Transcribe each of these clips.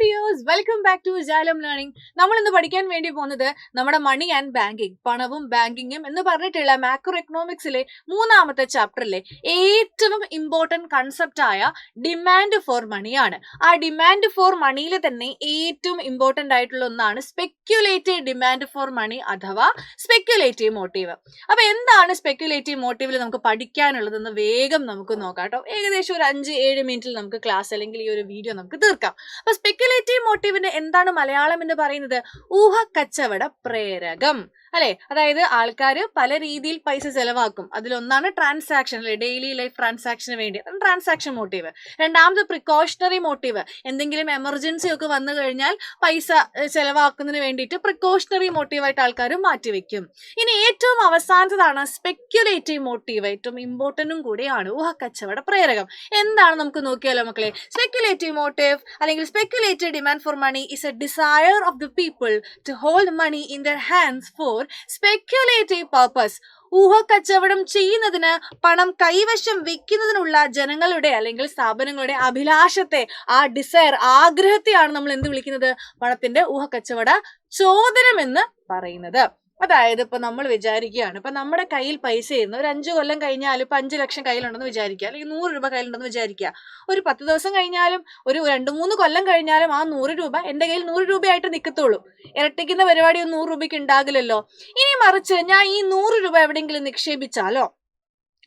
Dears, welcome back to Jaalam learning. നമ്മൾ ഇന്ന് പഠിക്കാൻ വേണ്ടി പോകുന്നത് നമ്മുടെ മണി ആൻഡ് ബാങ്കിങ്, പണവും ബാങ്കിങ്ങും എന്ന് പറഞ്ഞിട്ടുള്ള മാക്രോ എക്കണോമിക്സിലെ 3ാമത്തെ ചാപ്റ്ററിലെ ഏറ്റവും ഇമ്പോർട്ടന്റ് കൺസെപ്റ്റ് ആയ ഡിമാൻഡ് ഫോർ മണിയാണ്. ആ ഡിമാൻഡ് ഫോർ മണിയിൽ തന്നെ ഏറ്റവും ഇമ്പോർട്ടന്റ് ആയിട്ടുള്ള ഒന്നാണ് സ്പെക്യുലേറ്റീവ് ഡിമാൻഡ് ഫോർ മണി അഥവാ സ്പെക്യുലേറ്റീവ് മോട്ടീവ്. അപ്പൊ എന്താണ് സ്പെക്യുലേറ്റീവ് മോട്ടീവിൽ നമുക്ക് പഠിക്കാനുള്ളതെന്ന് വേഗം നമുക്ക് നോക്കാം കേട്ടോ. ഏകദേശം ഒരു 5-7 മിനിറ്റിൽ നമുക്ക് ക്ലാസ് അല്ലെങ്കിൽ ഈ ഒരു വീഡിയോ നമുക്ക് തീർക്കാം. അപ്പൊ സ്പെക്യുലേറ്റീവ് മോട്ടീവിന്റെ എന്താണ് മലയാളം എന്ന് പറയുന്നത്? ഊഹക്കച്ചവട പ്രേരകം അല്ലെ. അതായത് ആൾക്കാര് പല രീതിയിൽ പൈസ ചെലവാക്കും. അതിലൊന്നാണ് ട്രാൻസാക്ഷൻ അല്ലെ, ഡെയിലി ലൈഫ് ട്രാൻസാക്ഷന് വേണ്ടി ട്രാൻസാക്ഷൻ മോട്ടീവ്. രണ്ടാമത് പ്രിക്കോഷണറി മോട്ടീവ്, എന്തെങ്കിലും എമർജൻസി ഒക്കെ വന്നു കഴിഞ്ഞാൽ പൈസ ചെലവാക്കുന്നതിന് വേണ്ടിയിട്ട് പ്രിക്കോഷണറി മോട്ടീവായിട്ട് ആൾക്കാർ മാറ്റിവെക്കും. ഇനി ഏറ്റവും അവസാനത്തതാണ് സ്പെക്യുലേറ്റീവ് മോട്ടീവ്, ഏറ്റവും ഇമ്പോർട്ടന്റും കൂടിയാണ് ഊഹക്കച്ചവട പ്രേരകം. എന്താണ് നമുക്ക് നോക്കിയാലോ മക്കളെ? സ്പെക്യുലേറ്റീവ് മോട്ടീവ് അല്ലെങ്കിൽ speculative demand for money is a desire of the people to hold money in their hands for speculative purpose. ഊഹക്കച്ചവടം ചെയ്യുന്നതിന്, പണം കൈവശം വെക്കുന്നതിനുള്ള ജനങ്ങളുടെ അല്ലെങ്കിൽ സ്ഥാപനങ്ങളുടെ അഭിലാഷത്തെ, ആ ഡിസയർ, ആഗ്രഹത്തെയാണ് നമ്മൾ എന്ത് വിളിക്കുന്നത്? പണത്തിന്റെ ഊഹക്കച്ചവട ചോദനം എന്ന് പറയുന്നത്. അതായത് ഇപ്പൊ നമ്മൾ വിചാരിക്കുകയാണ്, ഇപ്പൊ നമ്മുടെ കയ്യിൽ പൈസ ഇരുന്ന് ഒരു 5 കൊല്ലം കഴിഞ്ഞാലും ഇപ്പൊ 5 ലക്ഷം കയ്യിലുണ്ടെന്ന് വിചാരിക്കുക, അല്ലെങ്കിൽ 100 രൂപ കയ്യിലുണ്ടെന്ന് വിചാരിക്കുക. ഒരു 10 ദിവസം കഴിഞ്ഞാലും ഒരു 2-3 കൊല്ലം കഴിഞ്ഞാലും ആ 100 രൂപ എന്റെ കയ്യിൽ 100 രൂപയായിട്ട് നിൽക്കത്തുള്ളൂ. ഇരട്ടിക്കുന്ന പരിപാടി 100 രൂപയ്ക്ക് ഉണ്ടാകില്ലല്ലോ. ഇനി മറിച്ച് ഞാൻ ഈ 100 രൂപ എവിടെയെങ്കിലും നിക്ഷേപിച്ചാലോ,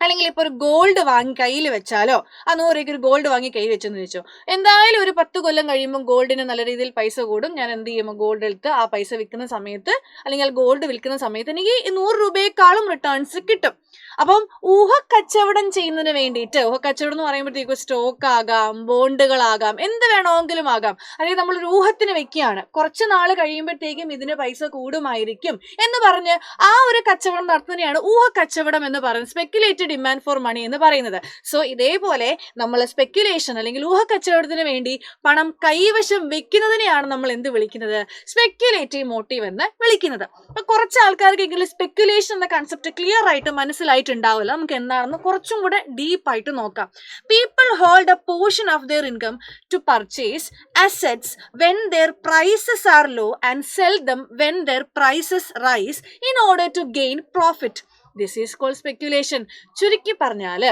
അല്ലെങ്കിൽ ഇപ്പൊ ഒരു ഗോൾഡ് വാങ്ങി കയ്യിൽ വെച്ചാലോ, ആ 100 രൂപയ്ക്ക് ഒരു ഗോൾഡ് വാങ്ങി കയ്യിൽ വെച്ചെന്ന് വെച്ചോ, എന്തായാലും ഒരു 10 കൊല്ലം കഴിയുമ്പോൾ ഗോൾഡിന് നല്ല രീതിയിൽ പൈസ കൂടും. ഞാൻ എന്ത് ചെയ്യുമ്പോൾ ഗോൾഡ് എടുത്ത് ആ പൈസ വിൽക്കുന്ന സമയത്ത്, അല്ലെങ്കിൽ ഗോൾഡ് വിൽക്കുന്ന സമയത്ത് എനിക്ക് 100 രൂപയെക്കാളും റിട്ടേൺസ് കിട്ടും. അപ്പം ഊഹക്കച്ചവടം ചെയ്യുന്നതിന് വേണ്ടിയിട്ട്, ഊഹക്കച്ചവടം എന്ന് പറയുമ്പോഴത്തേക്കും സ്റ്റോക്ക് ആകാം, ബോണ്ടുകളാകാം, എന്ത് വേണമെങ്കിലും ആകാം. അല്ലെങ്കിൽ നമ്മളൊരു ഊഹത്തിന് വെക്കുകയാണ്, കുറച്ച് നാൾ കഴിയുമ്പോഴത്തേക്കും ഇതിന് പൈസ കൂടുമായിരിക്കും എന്ന് പറഞ്ഞ് ആ ഒരു കച്ചവടം നടത്തുന്നതിനെയാണ് ഊഹക്കച്ചവടം എന്ന് പറയുന്നത്, സ്പെക്യുലേറ്റീവ് ഡിമാൻഡ് ഫോർ മണി എന്ന് പറയുന്നത്. സോ ഇതേപോലെ നമ്മൾ സ്പെക്യുലേഷൻ അല്ലെങ്കിൽ ഊഹക്കച്ചവടത്തിന് വേണ്ടി പണം കൈവശം വെക്കുന്നതിനെയാണ് നമ്മൾ എന്ത് വിളിക്കുന്നത്? സ്പെക്യുലേറ്റീവ് മോട്ടീവ് എന്ന് വിളിക്കുന്നത്. അപ്പൊ കുറച്ച് ആൾക്കാർക്കെങ്കിലും സ്പെക്യുലേഷൻ എന്ന കൺസെപ്റ്റ് ക്ലിയർ ആയിട്ട് മനസ്സിലായിട്ടുണ്ടാവില്ല. നമുക്ക് എന്താണെന്ന് കുറച്ചും കൂടെ ഡീപ്പായിട്ട് നോക്കാം. People hold A portion of their income to purchase assets when their prices are low and sell them when their prices rise in order to gain profit. This is called speculation. ചുരുക്കി പറഞ്ഞാല്,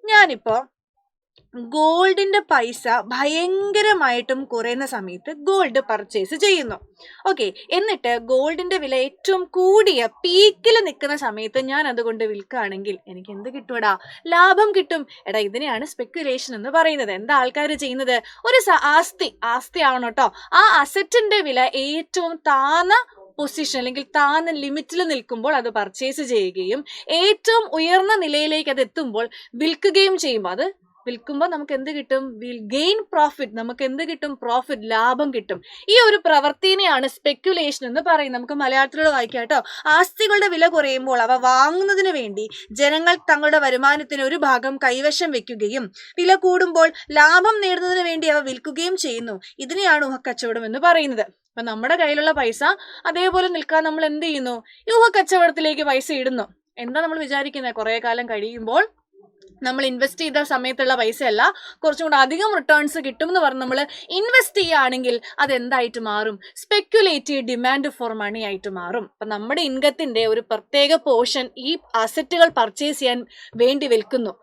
ഞാനിപ്പോ ഗോൾഡിന്റെ പൈസ ഭയങ്കരമായിട്ടും കുറയുന്ന സമയത്ത് gold purchase ചെയ്യുന്നു. Okay, എന്നിട്ട് ഗോൾഡിന്റെ വില ഏറ്റവും കൂടിയ പീക്കിൽ നിൽക്കുന്ന സമയത്ത് ഞാൻ അതുകൊണ്ട് വിൽക്കുകയാണെങ്കിൽ എനിക്ക് എന്ത് കിട്ടുമെടാ? ലാഭം കിട്ടും. എടാ, ഇതിനെയാണ് സ്പെക്യുലേഷൻ എന്ന് പറയുന്നത്. എന്താ ആൾക്കാർ ചെയ്യുന്നത്? ഒരു ആസ്തി ആവണം കേട്ടോ, ആ അസറ്റിന്റെ വില ഏറ്റവും താന്ന പൊസിഷൻ അല്ലെങ്കിൽ താന്ന ലിമിറ്റിൽ നിൽക്കുമ്പോൾ അത് പർച്ചേസ് ചെയ്യുകയും ഏറ്റവും ഉയർന്ന നിലയിലേക്ക് അത് എത്തുമ്പോൾ വിൽക്കുകയും ചെയ്യുമ്പോൾ, അത് വിൽക്കുമ്പോൾ നമുക്ക് എന്ത് കിട്ടും? Will gain profit. നമുക്ക് എന്ത് കിട്ടും? പ്രോഫിറ്റ്, ലാഭം കിട്ടും. ഈ ഒരു പ്രവൃത്തിനെയാണ് സ്പെക്യുലേഷൻ എന്ന് പറയുന്നത്. നമുക്ക് മലയാളത്തിലൂടെ വായിക്കാം കേട്ടോ. ആസ്തികളുടെ വില കുറയുമ്പോൾ അവ വാങ്ങുന്നതിന് വേണ്ടി ജനങ്ങൾ തങ്ങളുടെ വരുമാനത്തിന് ഒരു ഭാഗം കൈവശം വെക്കുകയും വില കൂടുമ്പോൾ ലാഭം നേടുന്നതിന് വേണ്ടി അവ വിൽക്കുകയും ചെയ്യുന്നു. ഇതിനെയാണ് ഊഹക്കച്ചവടം എന്ന് പറയുന്നത്. അപ്പൊ നമ്മുടെ കയ്യിലുള്ള പൈസ അതേപോലെ നിൽക്കാൻ നമ്മൾ എന്ത് ചെയ്യുന്നു? ഊഹക്കച്ചവടത്തിലേക്ക് പൈസ ഇടുന്നു. എന്താ നമ്മൾ വിചാരിക്കുന്നത്? കുറെ കാലം കഴിയുമ്പോൾ നമ്മൾ ഇൻവെസ്റ്റ് ചെയ്ത സമയത്തുള്ള പൈസയല്ല, കുറച്ചും കൂടെ അധികം റിട്ടേൺസ് കിട്ടും എന്ന് പറഞ്ഞ് നമ്മൾ ഇൻവെസ്റ്റ് ചെയ്യുകയാണെങ്കിൽ അതെന്തായിട്ട് മാറും? സ്പെക്യുലേറ്റീവ് ഡിമാൻഡ് ഫോർ മണി ആയിട്ട് മാറും. അപ്പൊ നമ്മുടെ ഇൻകത്തിന്റെ ഒരു പ്രത്യേക പോർഷൻ ഈ അസറ്റുകൾ പർച്ചേസ് ചെയ്യാൻ വേണ്ടി വെക്കുന്നു.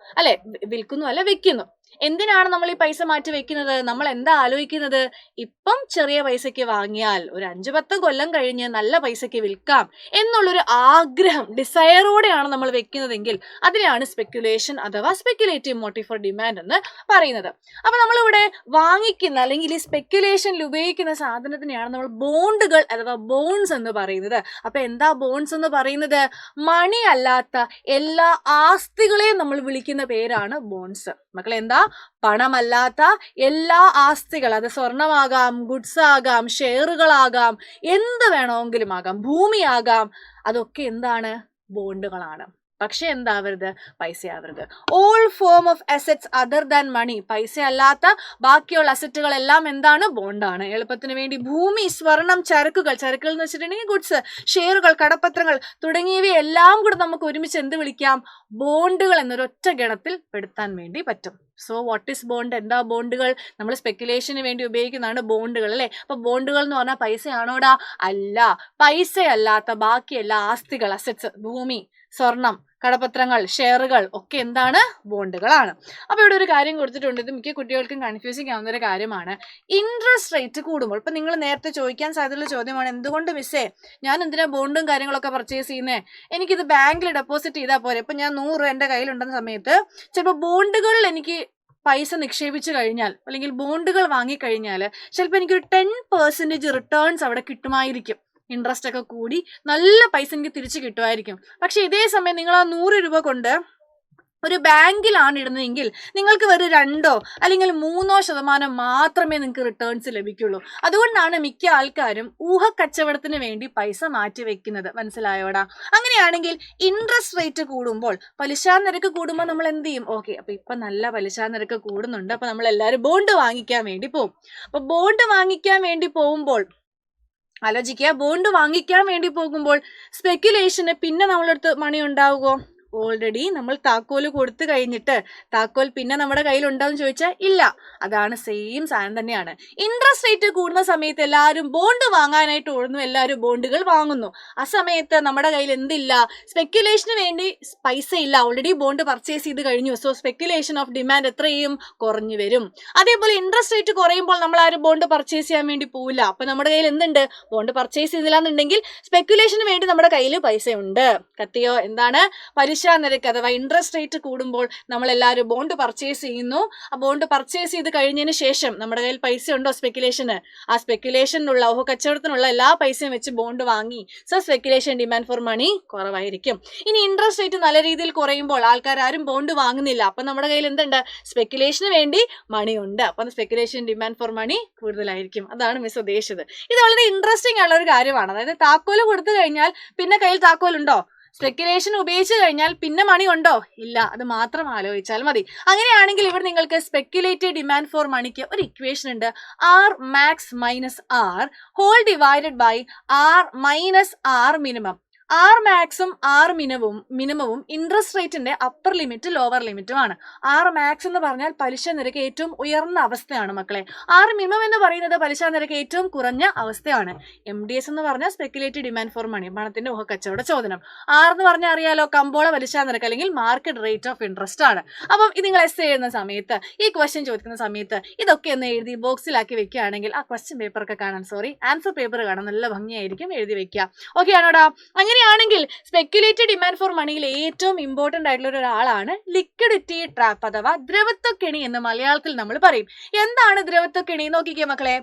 എന്തിനാണ് നമ്മൾ ഈ പൈസ മാറ്റി വെക്കുന്നത്? നമ്മൾ എന്താ ആലോചിക്കുന്നത്? ഇപ്പം ചെറിയ പൈസയ്ക്ക് വാങ്ങിയാൽ ഒരു 5-10 കൊല്ലം കഴിഞ്ഞ് നല്ല പൈസയ്ക്ക് വിൽക്കാം എന്നുള്ളൊരു ആഗ്രഹം, ഡിസയറോടെയാണ് നമ്മൾ വെക്കുന്നതെങ്കിൽ അതിനെയാണ് സ്പെക്യുലേഷൻ അഥവാ സ്പെക്യുലേറ്റീവ് മോട്ടീവ് ഫോർ ഡിമാൻഡ് എന്ന് പറയുന്നത്. അപ്പൊ നമ്മളിവിടെ വാങ്ങിക്കുന്ന അല്ലെങ്കിൽ ഈ സ്പെക്യുലേഷനിൽ ഉപയോഗിക്കുന്ന സാധനത്തിനെയാണ് നമ്മൾ ബോണ്ടുകൾ അഥവാ ബോൺസ് എന്ന് പറയുന്നത്. അപ്പൊ എന്താ ബോൺസ് എന്ന് പറയുന്നത്? മണി അല്ലാത്ത എല്ലാ ആസ്തികളെയും നമ്മൾ വിളിക്കുന്ന പേരാണ് ബോൺസ്. മക്കളെ, എന്താ? പണമല്ലാത്ത എല്ലാ ആസ്തികൾ, അത് സ്വർണമാകാം, ഗുഡ്സ് ആകാം, ഷെയറുകളാകാം, എന്ത് വേണമെങ്കിലും ആകാം, ഭൂമിയാകാം, അതൊക്കെ എന്താണ്? ബോണ്ടുകളാണ്. പക്ഷെ എന്താവരുത്? പൈസയാവരുത്. All form of assets other than money, പൈസ അല്ലാത്ത ബാക്കിയുള്ള അസറ്റുകളെല്ലാം എന്താണ്? ബോണ്ടാണ്. എളുപ്പത്തിന് വേണ്ടി ഭൂമി, സ്വർണം, ചരക്കുകൾ എന്ന് വെച്ചിട്ടുണ്ടെങ്കിൽ ഗുഡ്സ്, ഷെയറുകൾ, കടപ്പത്രങ്ങൾ തുടങ്ങിയവയെല്ലാം കൂടെ നമുക്ക് ഒരുമിച്ച് എന്ത് വിളിക്കാം? ബോണ്ടുകൾ എന്നൊരൊറ്റ ഗണത്തിൽ പെടുത്താൻ വേണ്ടി പറ്റും. So what is bond? എന്താ ബോണ്ടുകൾ? നമ്മൾ സ്പെക്കുലേഷന് വേണ്ടി ഉപയോഗിക്കുന്നതാണ് ബോണ്ടുകൾ അല്ലെ. അപ്പൊ ബോണ്ടുകൾ എന്ന് പറഞ്ഞാൽ പൈസയാണോടാ? അല്ല. പൈസയല്ലാത്ത ബാക്കി എല്ലാ ആസ്തികൾ, അസറ്റ്സ്, ഭൂമി, സ്വർണം, കടപത്രങ്ങൾ, ഷെയറുകൾ ഒക്കെ എന്താണ്? ബോണ്ടുകളാണ്. അപ്പൊ ഇവിടെ ഒരു കാര്യം കൊടുത്തിട്ടുണ്ട്, ഇത് മിക്ക കുട്ടികൾക്കും കൺഫ്യൂസിങ് ആവുന്ന ഒരു കാര്യമാണ്. ഇൻട്രസ്റ്റ് റേറ്റ് കൂടുമ്പോൾ, ഇപ്പൊ നിങ്ങൾ നേരത്തെ ചോദിക്കാൻ സാധ്യതയുള്ള ചോദ്യമാണ്, എന്തുകൊണ്ട് മിസ്സേ ഞാൻ എന്തിനാ ബോണ്ടും കാര്യങ്ങളൊക്കെ പർച്ചേസ് ചെയ്യുന്നേ? എനിക്കിത് ബാങ്കിൽ ഡെപ്പോസിറ്റ് ചെയ്താൽ പോരെ. ഇപ്പൊ ഞാൻ 100 രൂപ എന്റെ കയ്യിലുണ്ടെന്ന സമയത്ത് ചിലപ്പോൾ ബോണ്ടുകളിൽ എനിക്ക് പൈസ നിക്ഷേപിച്ചു കഴിഞ്ഞാൽ അല്ലെങ്കിൽ ബോണ്ടുകൾ വാങ്ങിക്കഴിഞ്ഞാൽ ചിലപ്പോൾ എനിക്കൊരു 10% റിട്ടേൺസ് അവിടെ കിട്ടുമായിരിക്കും. ഇൻട്രസ്റ്റ് ഒക്കെ കൂടി നല്ല പൈസ എനിക്ക് തിരിച്ചു കിട്ടുമായിരിക്കും. പക്ഷെ ഇതേ സമയം നിങ്ങൾ ആ 100 രൂപ കൊണ്ട് ഒരു ബാങ്കിലാണ് ഇടുന്നതെങ്കിൽ നിങ്ങൾക്ക് വെറും 2 അല്ലെങ്കിൽ 3% മാത്രമേ നിങ്ങൾക്ക് റിട്ടേൺസ് ലഭിക്കുള്ളൂ. അതുകൊണ്ടാണ് മിക്ക ആൾക്കാരും ഊഹക്കച്ചവടത്തിന് വേണ്ടി പൈസ മാറ്റി വെക്കുന്നത്. മനസ്സിലായോടാ? അങ്ങനെയാണെങ്കിൽ ഇൻട്രസ്റ്റ് റേറ്റ് കൂടുമ്പോൾ, പലിശ നിരക്ക് കൂടുമ്പോൾ നമ്മൾ എന്ത് ചെയ്യും? ഓക്കെ, അപ്പൊ ഇപ്പൊ നല്ല പലിശ നിരക്ക് കൂടുന്നുണ്ട്, അപ്പൊ നമ്മൾ എല്ലാവരും ബോണ്ട് വാങ്ങിക്കാൻ വേണ്ടി പോകും. അപ്പൊ ബോണ്ട് വാങ്ങിക്കാൻ വേണ്ടി പോകുമ്പോൾ ആലോചിക്കുക, ബോണ്ട് വാങ്ങിക്കാൻ വേണ്ടി പോകുമ്പോൾ സ്പെക്കുലേഷന് പിന്നെ നമ്മളടുത്ത് മണി ഉണ്ടാവുമോ? ഓൾറെഡി നമ്മൾ താക്കോല് കൊടുത്തു കഴിഞ്ഞിട്ട് താക്കോൽ പിന്നെ നമ്മുടെ കയ്യിൽ ഉണ്ടാവും ചോദിച്ചാൽ ഇല്ല. അതാണ് സെയിം സാധനം തന്നെയാണ്. ഇൻട്രസ്റ്റ് റേറ്റ് കൂടുന്ന സമയത്ത് എല്ലാവരും ബോണ്ട് വാങ്ങാനായിട്ട് ഓടുന്നു, എല്ലാവരും ബോണ്ടുകൾ വാങ്ങുന്നു. ആ സമയത്ത് നമ്മുടെ കയ്യിൽ എന്തില്ല? സ്പെക്കുലേഷന് വേണ്ടി പൈസ ഇല്ല, ഓൾറെഡി ബോണ്ട് പർച്ചേസ് ചെയ്ത് കഴിഞ്ഞു. സോ സ്പെക്കുലേഷൻ ഓഫ് ഡിമാൻഡ് എത്രയും കുറഞ്ഞു വരും. അതേപോലെ ഇൻട്രസ്റ്റ് റേറ്റ് കുറയുമ്പോൾ നമ്മൾ ആരും ബോണ്ട് പർച്ചേസ് ചെയ്യാൻ വേണ്ടി പോവില്ല. അപ്പൊ നമ്മുടെ കയ്യിൽ എന്തുണ്ട്? ബോണ്ട് പർച്ചേസ് ചെയ്തില്ല എന്നുണ്ടെങ്കിൽ സ്പെക്കുലേഷന് വേണ്ടി നമ്മുടെ കയ്യിൽ പൈസ ഉണ്ട്. കത്തിയോ? എന്താണ്? പലിശ നിരക്ക് അഥവാ ഇൻട്രസ്റ്റ് റേറ്റ് കൂടുമ്പോൾ നമ്മൾ എല്ലാവരും ബോണ്ട് പർച്ചേസ് ചെയ്യുന്നു. ആ ബോണ്ട് പർച്ചേസ് ചെയ്ത് കഴിഞ്ഞതിന് ശേഷം നമ്മുടെ കയ്യിൽ പൈസ ഉണ്ടോ സ്പെക്കുലേഷന്? ആ സ്പെക്കുലേഷനുള്ള കച്ചവടത്തിനുള്ള എല്ലാ പൈസയും വെച്ച് ബോണ്ട് വാങ്ങി. So speculation demand for money കുറവായിരിക്കും. ഇനി ഇൻട്രസ്റ്റ് റേറ്റ് നല്ല രീതിയിൽ കുറയുമ്പോൾ ആൾക്കാർ ആരും ബോണ്ട് വാങ്ങുന്നില്ല. അപ്പൊ നമ്മുടെ കയ്യിൽ എന്തുണ്ട്? സ്പെക്കുലേഷന് വേണ്ടി മണി ഉണ്ട്. അപ്പൊ സ്പെക്കുലേഷൻ ഡിമാൻഡ് ഫോർ മണി കൂടുതലായിരിക്കും. അതാണ് മിസ് ഉദ്ദേശിച്ചത്. ഇത് വളരെ ഇൻട്രസ്റ്റിംഗ് ഉള്ള ഒരു കാര്യമാണ്. അതായത് താക്കോല് കൊടുത്തു കഴിഞ്ഞാൽ പിന്നെ കയ്യിൽ താക്കോലുണ്ടോ? സ്പെക്കുലേഷൻ ഉപയോഗിച്ചു കഴിഞ്ഞാൽ പിന്നെ മണി ഉണ്ടോ? ഇല്ല. അത് മാത്രം ആലോചിച്ചാൽ മതി. അങ്ങനെയാണെങ്കിൽ ഇവിടെ നിങ്ങൾക്ക് സ്പെക്കുലേറ്റഡ് ഡിമാൻഡ് ഫോർ മണിക്ക് ഒരു ഇക്വേഷൻ ഉണ്ട്. R max minus R whole divided by R minus R minimum. R മാക്സും ആർ മിനിമവും ഇൻട്രസ്റ്റ് റേറ്റിന്റെ അപ്പർ ലിമിറ്റ് ലോവർ ലിമിറ്റുമാണ്. ആർ മാക്സ് എന്ന് പറഞ്ഞാൽ പലിശ നിരക്ക് ഏറ്റവും ഉയർന്ന അവസ്ഥയാണ് മക്കളെ. ആർ മിനിമം എന്ന് പറയുന്നത് പലിശ നിരക്ക് ഏറ്റവും കുറഞ്ഞ അവസ്ഥയാണ്. MDS എന്ന് പറഞ്ഞാൽ സ്പെക്കുലേറ്റഡ് ഡിമാൻഡ് ഫോർ മണി, പണത്തിന്റെ ഊഹക്കച്ചവട ചോദനം. ആർ എന്ന് പറഞ്ഞാൽ അറിയാലോ, കമ്പോള പലിശ നിരക്ക് അല്ലെങ്കിൽ മാർക്കറ്റ് റേറ്റ് ഓഫ് ഇൻട്രസ്റ്റ് ആണ്. അപ്പം ഇത് നിങ്ങൾ എസ് എഴുതുന്ന സമയത്ത്, ഈ ക്വസ്റ്റ്യൻ ചോദിക്കുന്ന സമയത്ത് ഇതൊക്കെ ഒന്ന് എഴുതി ബോക്സിലാക്കി വെക്കുകയാണെങ്കിൽ ആ ക്വസ്റ്റ്യൻ പേപ്പറൊക്കെ കാണാൻ ആൻസർ പേപ്പർ കാണാൻ നല്ല ഭംഗിയായിരിക്കും. എഴുതി വെക്കുക. ഓക്കെ ആണോടാ? അങ്ങനെയാണെങ്കിൽ സ്പെക്കുലേറ്റഡ് ഡിമാൻഡ് ഫോർ മണിയിൽ ഏറ്റവും ഇമ്പോർട്ടന്റ് ആയിട്ടുള്ള ഒരാളാണ് ലിക്വിഡിറ്റി ട്രാപ്പ് അഥവാ ദ്രവത്വക്കെണി എന്ന് മലയാളത്തിൽ നമ്മൾ പറയും. എന്താണ് ദ്രവത്വക്കെണി? നോക്കിക്കേ മക്കളെ.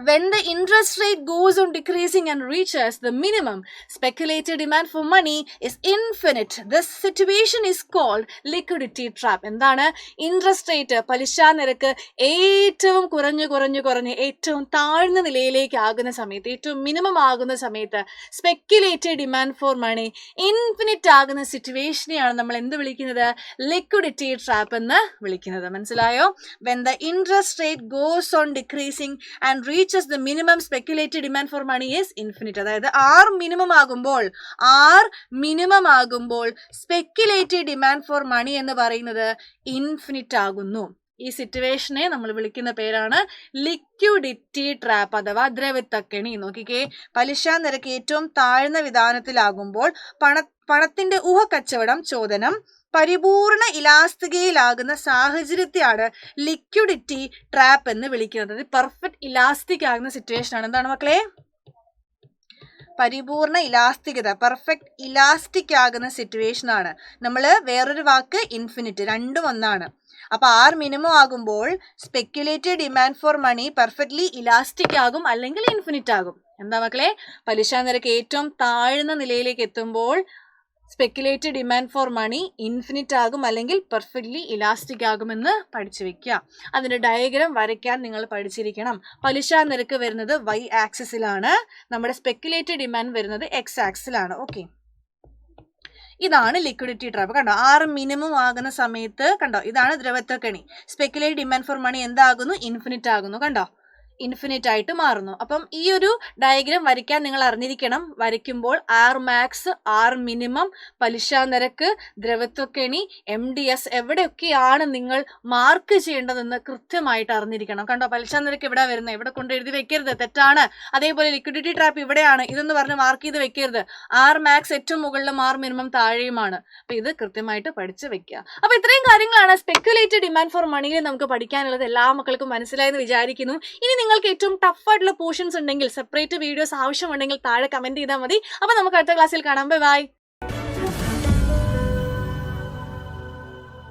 When the interest rate goes on decreasing and reaches the minimum, speculated demand for money is infinite. This situation is called liquidity trap. എന്താണ്? ഇൻട്രസ്റ്റ് റേറ്റ്, പലിശ നിരക്ക് ഏറ്റവും കുറഞ്ഞ് ഏറ്റവും താഴ്ന്ന നിലയിലേക്ക് ആകുന്ന സമയത്ത്, ഏറ്റവും മിനിമം ആകുന്ന സമയത്ത് സ്പെക്കുലേറ്റഡ് ഡിമാൻഡ് ഫോർ മണി ഇൻഫിനിറ്റ് ആകുന്ന സിറ്റുവേഷനെയാണ് നമ്മൾ എന്ത് വിളിക്കുന്നത്? ലിക്വിഡിറ്റി ട്രാപ്പ് എന്ന് വിളിക്കുന്നത്. മനസ്സിലായോ? When the interest rate goes on decreasing and reaches the minimum, speculated demand for money is infinite. അതായത് ആർ മിനിമം ആകുമ്പോൾ സ്പെക്കുലേറ്റഡ് ഡിമാൻഡ് ഫോർ മണി എന്ന് പറയുന്നത് ഇൻഫിനിറ്റ് ആകുന്നു. ഈ സിറ്റുവേഷനെ നമ്മൾ വിളിക്കുന്ന പേരാണ് ലിക്വിഡിറ്റി ട്രാപ്പ് അഥവാ ദ്രവത്വക്കെണി. നോക്കിക്കേ, പലിശ നിരക്ക് ഏറ്റവും താഴ്ന്ന വിധാനത്തിലാകുമ്പോൾ പണത്തിന്റെ ഊഹക്കച്ചവടം ചോദനം പരിപൂർണ ഇലാസ്തികയിലാകുന്ന സാഹചര്യത്തെയാണ് ലിക്വിഡിറ്റി ട്രാപ്പ് എന്ന് വിളിക്കുന്നത്. പെർഫെക്റ്റ് ഇലാസ്റ്റിക് ആകുന്ന സിറ്റുവേഷൻ ആണ്. എന്താണ് മക്കളെ? പരിപൂർണ ഇലാസ്തികത, പെർഫെക്റ്റ് ഇലാസ്റ്റിക് ആകുന്ന സിറ്റുവേഷൻ ആണ്. നമ്മൾ വേറൊരു വാക്ക് ഇൻഫിനിറ്റ്, രണ്ടും ഒന്നാണ്. അപ്പൊ ആർ മിനിമം ആകുമ്പോൾ speculated demand for money perfectly elastic ആകും അല്ലെങ്കിൽ ഇൻഫിനിറ്റ് ആകും. എന്താ മക്കളെ? പലിശ നിരക്ക് ഏറ്റവും താഴ്ന്ന നിലയിലേക്ക് എത്തുമ്പോൾ സ്പെക്കുലേറ്റഡ് ഡിമാൻഡ് ഫോർ മണി ഇൻഫിനിറ്റ് ആകും അല്ലെങ്കിൽ പെർഫെക്റ്റ്ലി ഇലാസ്റ്റിക് ആകുമെന്ന് പഠിച്ചു വെക്കുക. അതിന്റെ ഡയഗ്രാം വരയ്ക്കാൻ നിങ്ങൾ പഠിച്ചിരിക്കണം. പലിശ നിരക്ക് വരുന്നത് Y ആക്സിസിലാണ്, നമ്മുടെ സ്പെക്കുലേറ്റഡ് ഡിമാൻഡ് വരുന്നത് X ആക്സിസിലാണ്. ഓക്കെ, ഇതാണ് ലിക്വിഡിറ്റി ട്രാപ്പ്. കണ്ടോ, ആർ മിനിമം ആകുന്ന സമയത്ത് കണ്ടോ, ഇതാണ് ദ്രവത്വക്കെണി. സ്പെക്കുലേറ്റഡ് ഡിമാൻഡ് ഫോർ മണി എന്താകുന്നു? ഇൻഫിനിറ്റ് ആകുന്നു. കണ്ടോ, ഇൻഫിനിറ്റ് ആയിട്ട് മാറുന്നു. അപ്പം ഈ ഒരു ഡയഗ്രാം വരയ്ക്കാൻ നിങ്ങൾ അറിഞ്ഞിരിക്കണം. വരയ്ക്കുമ്പോൾ ആർ മാക്സ്, ആർ മിനിമം, പലിശ നിരക്ക്, ദ്രവത്വക്കെണി, MDS എവിടെയൊക്കെയാണ് നിങ്ങൾ മാർക്ക് ചെയ്യേണ്ടതെന്ന് കൃത്യമായിട്ട് അറിഞ്ഞിരിക്കണം. കണ്ടോ, പലിശ നിരക്ക് ഇവിടെ വരുന്നത്, ഇവിടെ കൊണ്ട് എഴുതി വെക്കരുത്, തെറ്റാണ്. അതേപോലെ ലിക്വിഡിറ്റി ട്രാപ്പ് ഇവിടെയാണ്, ഇതെന്ന് പറഞ്ഞ് മാർക്ക് ചെയ്ത് വെക്കരുത്. ആർ മാക്സ് ഏറ്റവും മുകളിലും ആർ മിനിമം താഴെയുമാണ്. അപ്പൊ ഇത് കൃത്യമായിട്ട് പഠിച്ച് വെക്കുക. അപ്പൊ ഇത്രയും കാര്യങ്ങളാണ് സ്പെക്കുലേറ്റഡ് ഡിമാൻഡ് ഫോർ മണിയിൽ നമുക്ക് പഠിക്കാനുള്ളത്. എല്ലാ മക്കൾക്കും മനസ്സിലായെന്ന് വിചാരിക്കുന്നു. ഇനി നിങ്ങൾക്ക് ഏറ്റവും ടഫ് ആയിട്ടുള്ള പോർഷൻസ് ഉണ്ടെങ്കിൽ, സെപ്പറേറ്റ് വീഡിയോസ് ആവശ്യമുണ്ടെങ്കിൽ താഴെ കമന്റ് ചെയ്താൽ മതി. അപ്പൊ നമുക്ക് അടുത്ത ക്ലാസ്സിൽ കാണാം. ബൈ.